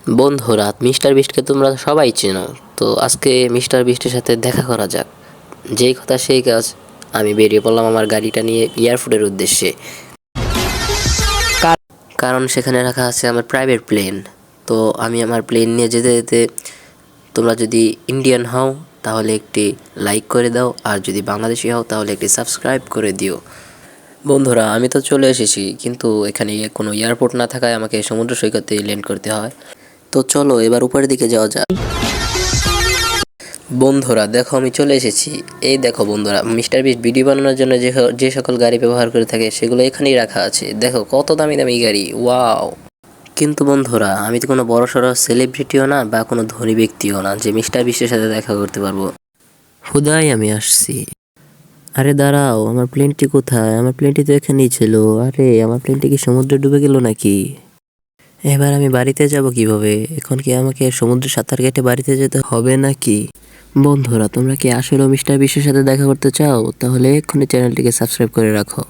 বন্ধুরা, মিস্টার বিস্টকে তোমরা সবাই চেনো। তো আজকে মিস্টার বিস্টের সাথে দেখা করা যাক। যেই কথা সেই কাজ। আমি বেরিয়ে পড়লাম আমার গাড়িটা নিয়ে এয়ারপোর্টের উদ্দেশ্যে। কারণ সেখানে রাখা আছে আমার প্রাইভেট প্লেন। তো আমি আমার প্লেন নিয়ে যেতে যেতে তোমরা যদি ইন্ডিয়ান হও তাহলে একটি লাইক করে দাও, আর যদি বাংলাদেশি হও তাহলে একটি সাবস্ক্রাইব করে দিও। বন্ধুরা, আমি তো চলে এসেছি, কিন্তু এখানে কোনো এয়ারপোর্ট না থাকায় আমাকে সমুদ্র সৈকতে ল্যান্ড করতে হয়। তো চলো এবার উপরের দিকে যাওয়া যাক। বন্ধুরা দেখো, আমি চলে এসেছি। এই দেখো বন্ধুরা, মিস্টার বিস্ট ভিডিও বানানোর জন্য যে সকল গাড়ি ব্যবহার করে থাকে সেগুলো এখানেই রাখা আছে। দেখো কত দামি দামি গাড়ি, ওয়াও! কিন্তু বন্ধুরা, আমি তো কোনো বড়সড় সেলিব্রিটিও না বা কোনো ধনী ব্যক্তিও না যে মিস্টার বিস্টের সাথে দেখা করতে পারবো। হুদাই আমি আসছি। আরে দাঁড়াও, আমার প্লেনটি কোথায়? আমার প্লেনটি তো এখানেই ছিল। আরে আমার প্লেনটি কি সমুদ্রে ডুবে গেল নাকি? এবার আমি বাড়িতে যাব কিভাবে? এখন কি আমাকে সমুদ্রে সাঁতার কেটে বাড়িতে যেতে হবে নাকি? বন্ধুরা, তোমরা কি আসলে মিস্টার বিশ্বের সাথে দেখা করতে চাও? তাহলে এক্ষুনি চ্যানেলটিকে সাবস্ক্রাইব করে রাখো।